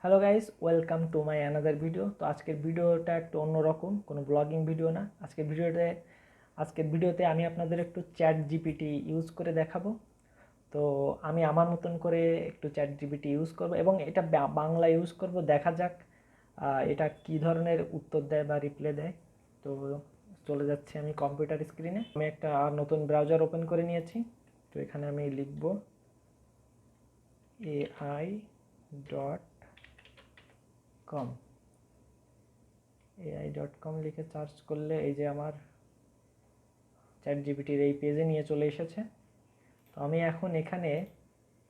Hello guys, welcome to my another video. তো আজকের ভিডিওটা একটু অন্যরকম, কোনো ব্লগিং ভিডিও না। আজকের ভিডিওতে আমি আপনাদের একটু চ্যাট জিপিটি ইউজ করে দেখাবো। তো আমি আমার মতন করে একটু চ্যাট জিপিটি ইউজ করব এবং এটা বাংলা ইউজ করব। দেখা যাক এটা কি ধরনের উত্তর দেয় বা রিপ্লাই দেয়। তো চলে যাচ্ছি আমি কম্পিউটার স্ক্রিনে। আমি একটা নতুন ব্রাউজার ওপেন করে নিয়েছি। তো এখানে আমি লিখব ai.com লিখে সার্চ করলে এই যে আমার চ্যাট জিপিটির এই পেজে নিয়ে চলে এসেছে। তো আমি এখন এখানে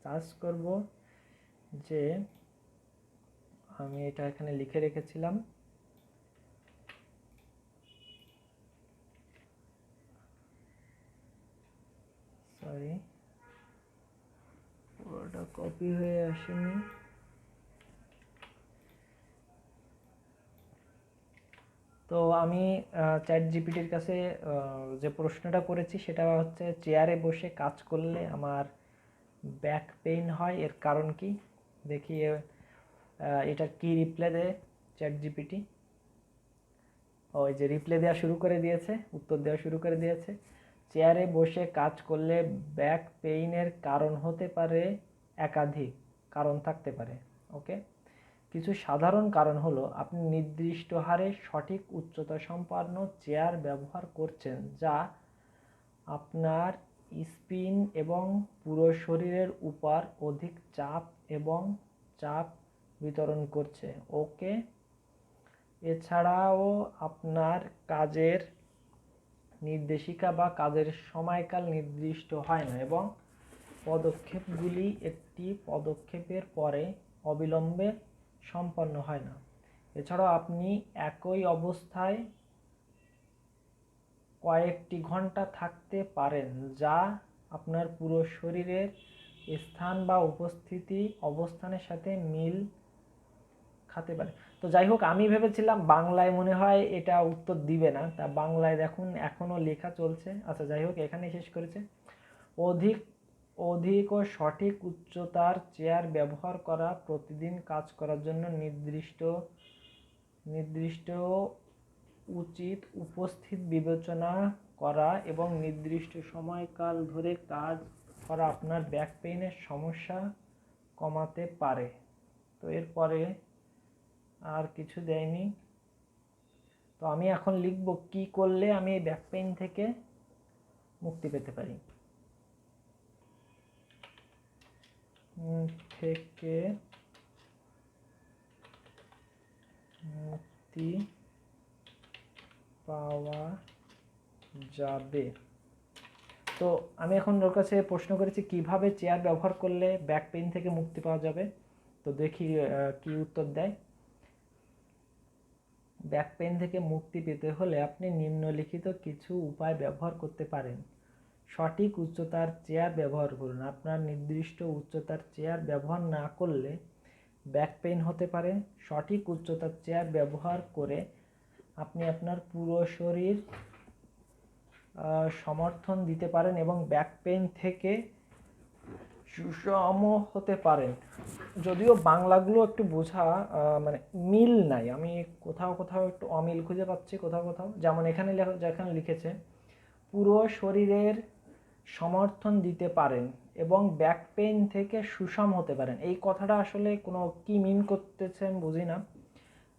সার্চ করব যে আমি এটা এখানে লিখে রেখেছিলাম, সরি পুরোটা কপি হয়ে আসেনি। তো আমি চ্যাট জিপিটির কাছে যে প্রশ্নটা করেছি সেটা হচ্ছে, চেয়ারে বসে কাজ করলে আমার ব্যাক পেইন হয়, এর কারণ কি? দেখি এটা কি রিপ্লাই দেয় চ্যাট জিপিটি। ওই যে রিপ্লাই দেওয়া শুরু করে দিয়েছে, উত্তর দেওয়া শুরু করে দিয়েছে। চেয়ারে বসে কাজ করলে ব্যাক পেইনের কারণ হতে পারে, একাধিক কারণ থাকতে পারে। ওকে, কিছু সাধারণ কারণ হলো আপনি নির্দিষ্ট হারে সঠিক উচ্চতা সম্পন্ন চেয়ার ব্যবহার করছেন, যা আপনার স্পিন এবং পুরো শরীরের উপর অধিক চাপ বিতরণ করছে। ওকে, এছাড়াও আপনার কাজের নির্দেশিকা বা কাজের সময়কাল নির্দিষ্ট হয় না এবং পদক্ষেপগুলি একটি পদক্ষেপের পরে অবিলম্বে সম্পন্ন হয় না। এছাড়াও আপনি একই অবস্থায় কয়েকটি ঘন্টা থাকতে পারেন, যা আপনার পুরো শরীরের স্থান বা অবস্থানের সাথে মিল খাতে পারে। তো যাই হোক, আমি ভেবেছিলাম বাংলায় মনে হয় এটা উত্তর দিবে না, তা বাংলায় দেখুন এখনও লেখা চলছে। আচ্ছা যাই হোক, এখানেই শেষ করেছে। অধিক ও সঠিক উচ্চতার চেয়ার ব্যবহার করা, প্রতিদিন কাজ করার জন্য নির্দিষ্ট উচিত উপস্থিত বিবেচনা করা এবং নির্দিষ্ট সময়কাল ধরে কাজ করা আপনার ব্যাক পেইনের সমস্যা কমাতে পারে। তো এরপরে আর কিছু দেয়নি। তো আমি এখন লিখব কি করলে আমি এই ব্যাক পেইন থেকে মুক্তি পেতে পারি। মুক্তি পাওয়া যাবে। তো আমি এখন ওর কাছে প্রশ্ন করেছি কিভাবে চেয়ার ব্যবহার করলে ব্যাক পেইন থেকে মুক্তি পাওয়া যাবে। তো দেখি কি উত্তর দেয়। ব্যাক পেইন থেকে মুক্তি পেতে হলে আপনি নিম্নলিখিত কিছু উপায় ব্যবহার করতে পারেন। সঠিক উচ্চতার চেয়ার ব্যবহার করুন। আপনার নির্দিষ্ট উচ্চতার চেয়ার ব্যবহার না করলে ব্যাক পেইন হতে পারে। সঠিক উচ্চতার চেয়ার ব্যবহার করে আপনি আপনার পুরো শরীর সমর্থন দিতে পারেন এবং ব্যাক পেইন থেকে সুষম হতে পারেন। যদিও বাংলাগুলো একটু বোঝা মানে মিল নাই, আমি কোথাও একটু অমিল খুঁজে পাচ্ছি কোথাও। যেমন যেখানে লিখেছে পুরো শরীরের সমর্থন দিতে পারেন এবং ব্যাক পেইন থেকে সুষম হতে পারেন, এই কথাটা আসলে কোনো কি মিন করতেছেন বুঝি না।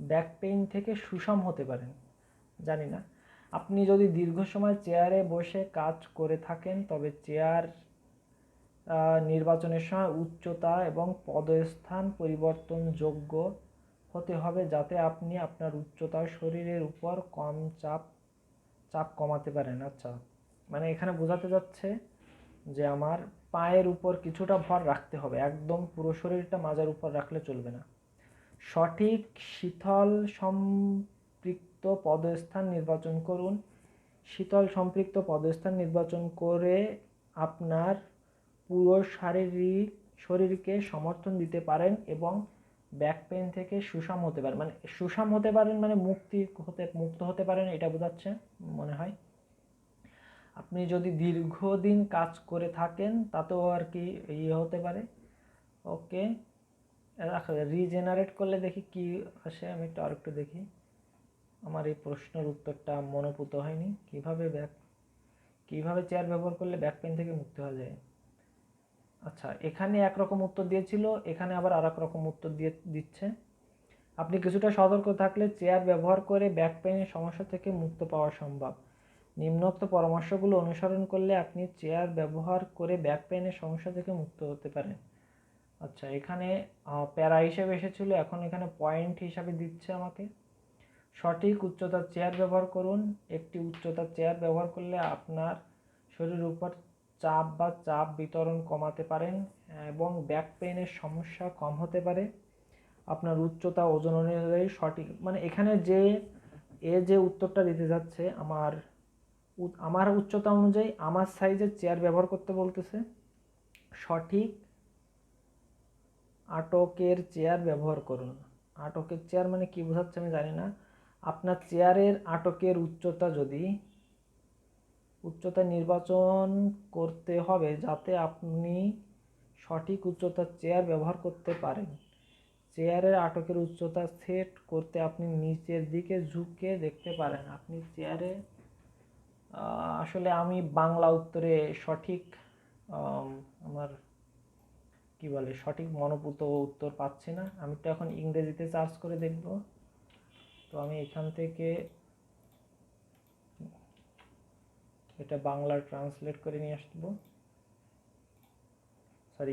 ব্যাক পেইন থেকে সুষম হতে পারেন, জানি না। আপনি যদি দীর্ঘ সময় চেয়ারে বসে কাজ করে থাকেন তবে চেয়ার নির্বাচনের সময় উচ্চতা এবং পদস্থান পরিবর্তনযোগ্য হতে হবে, যাতে আপনি আপনার উচ্চতা শরীরের উপর কম চাপ কমাতে পারেন। আচ্ছা, মানে এখানে বোঝাতে যাচ্ছে যে আমার পায়ের উপর কিছুটা ভর রাখতে হবে, একদম পুরো শরীরটা মাজার উপর রাখলে চলবে না। সঠিক শীতল সম্পৃক্ত পদস্থান নির্বাচন করুন। শীতল সম্পৃক্ত পদস্থান নির্বাচন করে আপনার পুরো শরীরকে সমর্থন দিতে পারেন এবং ব্যাক পেইন থেকে সুষম হতে পারেন। মানে সুষম হতে পারেন মানে মুক্ত হতে পারেন, এটা বোঝাচ্ছে মনে হয়। আপনি যদি দীর্ঘদিন কাজ করে থাকেন তাতেও আর কি ইয়ে হতে পারে। ওকে, রিজেনারেট করলে দেখি কি আসে। আমি আরেকটু দেখি। আমার এই প্রশ্নের উত্তরটা মনোপুত হয়নি। কিভাবে চেয়ার ব্যবহার করলে ব্যাক পেইন থেকে মুক্তি হওয়া যায়। আচ্ছা, এখানে একরকম উত্তর দিয়েছিল, এখানে আবার আর এক রকম উত্তর দিচ্ছে। আপনি কিছুটা সতর্ক থাকলে চেয়ার ব্যবহার করে ব্যাক পেইনের সমস্যা থেকে মুক্ত পাওয়া সম্ভব। নিম্নোক্ত পরামর্শগুলো অনুসরণ করলে আপনি চেয়ার ব্যবহার করে ব্যাক পেইনের সমস্যা থেকে মুক্ত হতে পারেন। আচ্ছা, এখানে প্যারা হিসেবে এসেছিল, এখন এখানে পয়েন্ট হিসাবে দিচ্ছে আমাকে। সঠিক উচ্চতার চেয়ার ব্যবহার করুন। একটি উচ্চতার চেয়ার ব্যবহার করলে আপনার শরীরের উপর চাপ বিতরণ কমাতে পারেন এবং ব্যাক পেইনের সমস্যা কম হতে পারে। আপনার উচ্চতা ওজন অনুযায়ী সঠিক, মানে এখানে যে উত্তরটা দিতে যাচ্ছে, আমার উচ্চতা অনুযায়ী আমার সাইজের চেয়ার ব্যবহার করতে বলতেছে। সঠিক আটকের চেয়ার ব্যবহার করুন। আটকের চেয়ার মানে কি বোঝাচ্ছে আমি জানি না। আপনার চেয়ারের আটকের উচ্চতা নির্বাচন করতে হবে যাতে আপনি সঠিক উচ্চতার চেয়ার ব্যবহার করতে পারেন। চেয়ারের আটকের উচ্চতা সেট করতে আপনি নিচের দিকে ঝুঁকে দেখতে পারেন। আপনি চেয়ারে আসলে আমি বাংলা উত্তরে সঠিক আমার সঠিক মনোপুত উত্তর পাচ্ছি না। আমি তো এখন ইংরেজিতে সার্চ করে দেখব। তো আমি এখান থেকে এটা বাংলা ট্রান্সলেট করে নিয়ে আসবো,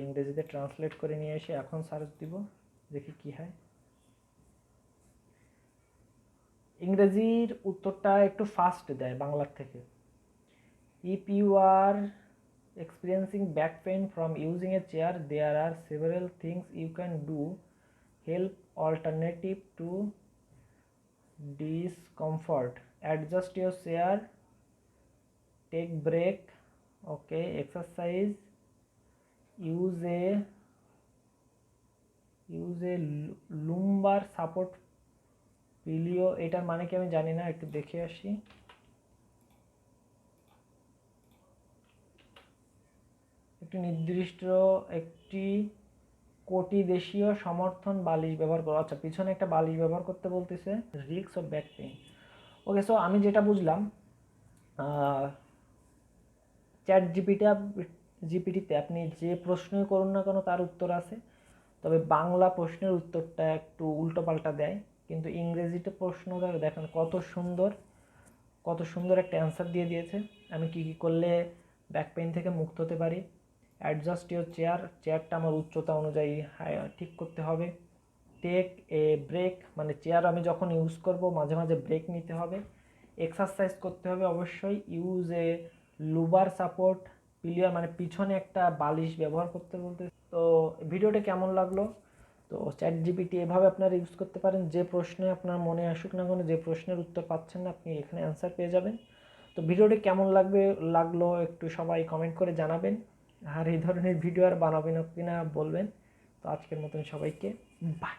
ইংরেজিতে ট্রান্সলেট করে নিয়ে এসে এখন সার্চ দিব, দেখি কি হয়। ইংরেজির উত্তরটা একটু ফাস্ট দেয় বাংলার থেকে। If you are experiencing back pain from using a chair, there are several things you can do help alternative to discomfort. Adjust your chair, take break, okay, exercise, use a lumbar support pillow। এটার মানে কি আমি জানি না, একটু দেখে আসি। একটি কোটি দেশীয় সমর্থন বালিশ ব্যবহার করো। আচ্ছা, পিছনে একটা বালিশ ব্যবহার করতে বলতেছে। Risk of back pain. Okay, so আমি যেটা বুঝলাম, চ্যাট জিপিটিতে আপনি যে প্রশ্নই করুন না কেন তার উত্তর আছে, তবে বাংলা প্রশ্নের উত্তরটা একটু উল্টোপাল্টা দেয়। কিন্তু ইংরেজিতে প্রশ্ন দেখেন কত সুন্দর একটা অ্যান্সার দিয়ে দিয়েছে। আমি কি করলে ব্যাক পেইন থেকে মুক্ত হতে পারি। অ্যাডজাস্ট ইউর চেয়ারটা আমার উচ্চতা অনুযায়ী ঠিক করতে হবে। টেক এ ব্রেক, মানে চেয়ার আমি যখন ইউজ করব মাঝে মাঝে ব্রেক নিতে হবে। এক্সারসাইজ করতে হবে অবশ্যই। ইউজ এ লুবার সাপোর্ট পিলিয়ার, মানে পিছনে একটা বালিশ ব্যবহার করতে বলতে। তো ভিডিওটা কেমন লাগলো? তো চ্যাট জিপিটি এভাবে আপনারা ইউজ করতে পারেন। যে প্রশ্নে আপনার মনে আসুক না কেন, যে প্রশ্নের উত্তর পাচ্ছেন না, আপনি এখানে অ্যান্সার পেয়ে যাবেন। তো ভিডিওটি কেমন লাগলো একটু সবাই কমেন্ট করে জানাবেন। আর এই ধরনের ভিডিও আর বানাবেন কিনা বলবেন। তো আজকের মতন সবাইকে বাই।